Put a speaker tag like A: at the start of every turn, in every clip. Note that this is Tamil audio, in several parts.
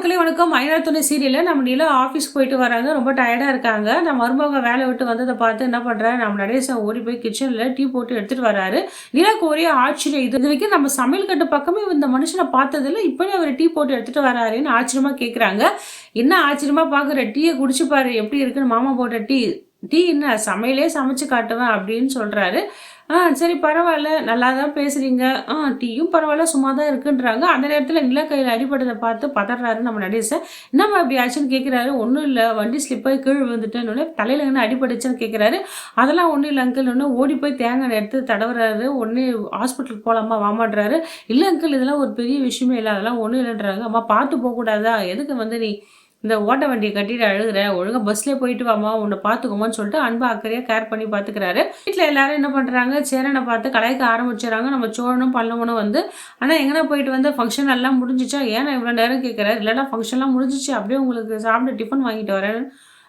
A: மக்களே வணக்கம். மயிலாடுதுறை துணை சீரியல்ல நம்ம நிலா ஆஃபீஸ் போயிட்டு வராங்க. ரொம்ப டயர்டா இருக்காங்க. நம்ம மருமக வேலை விட்டு வந்தத பார்த்து என்ன பண்றாரு, நம்ம நடேசன் ஓடி போய் கிச்சன்ல டீ போட்டு எடுத்துட்டு வராரு. நிலாக்கு ஒரே ஆச்சரியம். இது வரைக்கும் நம்ம சமையல் கட்டு பக்கமே இந்த மனுஷன பார்த்ததில்ல. இப்பவே அவர் டீ போட்டு எடுத்துட்டு வராருன்னு ஆச்சரியமா கேட்குறாங்க. என்ன ஆச்சரியமா பார்க்குற? டீய குடிச்சு பாரு எப்படி இருக்குன்னு மாமா போட்ட டீ. டீ என்ன சமையலே சமைச்சு காட்டுவேன் அப்படின்னு சொல்றாரு. சரி பரவாயில்ல. நல்லா தான் பேசுறீங்க. டீயும் பரவாயில்ல சும்மா தான் இருக்குன்றாங்க. அந்த நேரத்தில நிலா கையில அடிபட்டத பார்த்து பதறாரு நம்ம நடேசன். என்னம்மா இப்படி ஆச்சுன்னு கேட்குறாரு. ஒண்ணும் இல்ல. வண்டி ஸ்லிப் ஆயி கீழ விழுந்துட்டேன்னோனே, தலையில என்ன அடிபட்டுச்சுன்னு கேட்குறாரு. அதெல்லாம் ஒண்ணும் இல்ல அங்கிள்னோனே ஓடி போய் தேங்காய் எண்ணெய் எடுத்து தடவுறாரு. உடனே ஹாஸ்பிட்டலுக்கு போலாமா வாமான்றாரு. இல்ல அங்கிள் இதெல்லாம் ஒரு பெரிய விஷயமே இல்ல. அதெல்லாம் ஒண்ணும் இல்லன்றாங்க. அம்மா பார்த்து போக்கூடாதா? எதுக்கு வந்து நீ இந்த ஓட்ட வண்டிய கட்டிட்டு அழுகுற, ஒழுங்கா பஸ்லயே போயிட்டு வாம்மா, உன்ன பார்த்துக்கோமான்னு சொல்லிட்டு அன்பா அக்கறையா கேர் பண்ணி பார்த்துக்கிறாரு. வீட்ல எல்லாரும் என்ன பண்றாங்க, சேரனை பார்த்து கலாய்க்க ஆரம்பிச்சுறாங்க. நம்ம சோழனும் பல்லவனும் வந்து, ஆனா எங்கனா போயிட்டு வந்து ஃபங்க்ஷன் எல்லாம் முடிஞ்சிச்சா? ஏன்னா இவ்வளோ நேரம் கேட்குறாரு. இல்லடா ஃபங்க்ஷன்லாம் முடிஞ்சிச்சு. அப்படியே உங்களுக்கு சாப்பிட டிஃபன் வாங்கிட்டு வரேன்.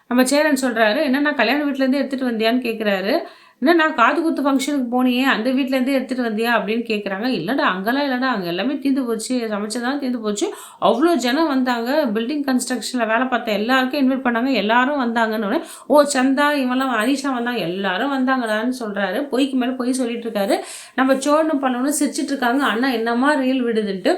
A: நம்ம சேரன் சொல்றாரு. என்ன நான் கல்யாண வீட்லேருந்து எடுத்துட்டு வந்தியான்னு கேட்குறாரு. என்ன நான் காது குத்து ஃபங்க்ஷனுக்கு போனியே அந்த வீட்லேருந்தே எடுத்துகிட்டு வந்தியா அப்படின்னு கேட்குறாங்க. இல்லைடா அங்கெல்லாம் இல்லைடா, அங்கே எல்லாமே தீர்ந்து போச்சு, சமைச்சதான் தீர்ந்து போச்சு. அவ்வளோ ஜனம் வந்தாங்க. பில்டிங் கன்ஸ்ட்ரக்ஷனில் வேலை பார்த்த எல்லாருக்கும் இன்வைட் பண்ணாங்க. எல்லாரும் வந்தாங்கன்னு. ஓ சந்தா இவெல்லாம் அனிஷா வந்தாங்க, எல்லாரும் வந்தாங்கடான்னு சொல்கிறாரு. பொய்க்கு மேலே பொய் சொல்லிட்டு இருக்காரு. நம்ம சோழனும் பண்ணணும்னு சிரிச்சிட்டு இருக்காங்க. அண்ணா என்னம்மா ரீல் விடுதுன்ட்டு.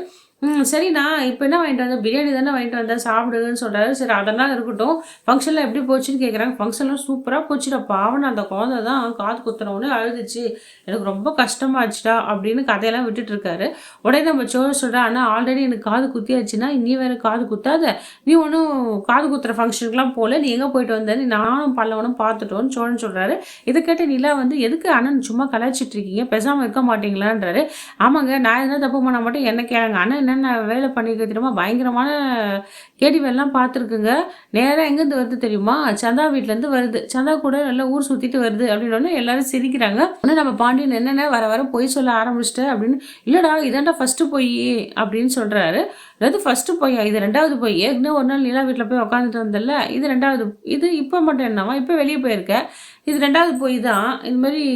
A: சரிண்ணா இப்போ என்ன வாங்கிட்டு வந்தேன், பிரியாணி தானே வாங்கிட்டு வந்தேன் சாப்பிடுன்னு சொல்கிறாரு. சரி அதெல்லாம் இருக்கட்டும், ஃபங்க்ஷனில் எப்படி போச்சுன்னு கேட்குறாங்க. ஃபங்க்ஷன்லாம் சூப்பராக போச்சுடா, பாவம் அந்த குழந்தை தான் காது குத்துனவுடனே அழுதுச்சு, எனக்கு ரொம்ப கஷ்டமாச்சுடா அப்படின்னு கதையெல்லாம் விட்டுட்டு இருக்காரு. உடனே நம்ம சோழ சொல்கிறா, அண்ணா ஆல்ரெடி எனக்கு காது குத்தியாச்சுன்னா நீ வேறு காது குத்தாத, நீ ஒன்றும் காது குத்துற ஃபங்க்ஷனுக்குலாம் போகல, நீ எங்கே போயிட்டு வந்தேன்னு நானும் பல்லவனும் பார்த்துட்டோன்னு சோழன் சொல்கிறாரு. இதை கேட்ட நிலா வந்து எதுக்கு அண்ணன் சும்மா கலாய்ச்சிட்டு இருக்கீங்க, பேசாமல் இருக்க மாட்டீங்களான்றாரு. ஆமாங்க நான் என்ன தப்பு பண்ண மாட்டேன், என்ன கேளுங்க. அண்ணன் என்னென்ன வேலை பண்ணிக்க தெரியுமா, பயங்கரமான கேடி வேலைலாம் பார்த்துருக்குங்க. நேராக எங்கேருந்து வருது தெரியுமா, சந்தா வீட்டிலேருந்து வருது, சந்தா கூட நல்லா ஊர் சுற்றிட்டு வருது அப்படின்னு எல்லாரும் சிரிக்கிறாங்க. ஆனால் நம்ம பாண்டியன் என்னென்ன வர வர பொய் சொல்ல ஆரம்பிச்சிட்டேன் அப்படின்னு. இல்லைடா இதாண்டா ஃபஸ்ட்டு பொய் அப்படின்னு சொல்கிறாரு. அதாவது ஃபஸ்ட்டு பொய்யா, இது ரெண்டாவது பொய். ஏற்கனவே ஒரு நாள் நிலா வீட்டில் போய் உட்காந்துட்டு வந்தல, இது ரெண்டாவது. இது இப்போ மட்டும் என்னவா, இப்போ வெளியே போயிருக்கேன், இது ரெண்டாவது பொய் தான். இது மாதிரி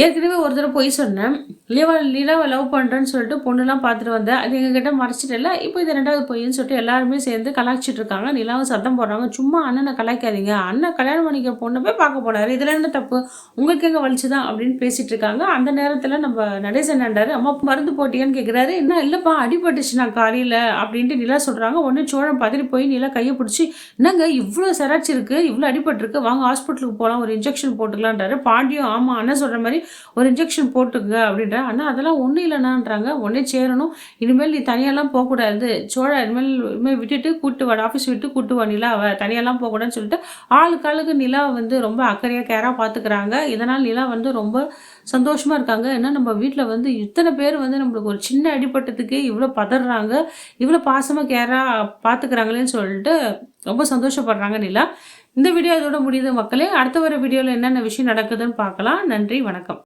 A: ஏற்கனவே ஒரு தடவை பொய் சொன்னேன், லீலாவை லவ் பண்ணுறேன்னு சொல்லிட்டு பொண்ணுலாம் பார்த்துட்டு வந்தேன், அது எங்ககிட்ட மறைச்சிட்டல, இப்போ இது ரெண்டாவது பொய்ன்னு சொல்லிட்டு எல்லாருமே சேர்ந்து கலாய்ச்சிட்டு இருக்காங்க. நிலாவும் சத்தம் போடுறாங்க. சும்மா அண்ணனை கலாய்க்காதீங்க, அண்ணன் கல்யாணம் பண்ணிக்க பொண்ணை போய் பார்க்க போனார், இதில் என்ன தப்பு, உங்களுக்கு எங்கே வலிச்சுதான் அப்படின்னு பேசிட்டு இருக்காங்க. அந்த நேரத்தில் நம்ம நடேசன் நண்டாரு. அம்மா மருந்து போட்டியான்னு கேட்குறாரு. என்ன இல்லைப்பா அடிபட்டுச்சு நான் காலையில் அப்படின்ட்டு நிலா சொல்கிறாங்க. ஒன்று சோழன் பதறி போய் நிலா கையை பிடிச்சி, என்னங்க இவ்வளோ சராச்சி இருக்குது, இவ்வளோ அடிபட்டுருக்கு, வாங்க ஹாஸ்பிட்டலுக்கு போகலாம், ஒரு இன்ஜெக்ஷன் போட்டுக்கலான்றாரு. பாண்டியும் ஆமாம் அண்ணன் சொல்கிற மாதிரி ஒரு இன்ஜெக்ஷன் போட்டுங்க அப்படின்ற. ஆனால் அதெல்லாம் ஒன்றும் இல்லைனான்றாங்க. ஒன்றே சேரணும், இனிமேல் நீ தனியாலாம் போகக்கூடாது சோழா, இனிமேல் விட்டுட்டு கூட்டு வாட, ஆஃபீஸ் விட்டு கூட்டு வா நிலா, தனியாலாம் போகக்கூடாதுன்னு சொல்லிட்டு ஆளுக்கு நிலா வந்து ரொம்ப அக்கறையாக கேராக பார்த்துக்கிறாங்க. இதனால் நிலா வந்து ரொம்ப சந்தோஷமாக இருக்காங்க. ஏன்னா நம்ம வீட்டில் வந்து இத்தனை பேர் வந்து நம்மளுக்கு ஒரு சின்ன அடிப்பட்டத்துக்கே இவ்வளோ பதறாங்க, இவ்வளோ பாசமாக கேராக பார்த்துக்கிறாங்களேன்னு சொல்லிட்டு ரொம்ப சந்தோஷப்படுறாங்க நிலா. இந்த வீடியோ இதோட முடியுது மக்களே. அடுத்த வர வீடியோவில் என்னென்ன விஷயம் நடக்குதுன்னு பார்க்கலாம். நன்றி, வணக்கம்.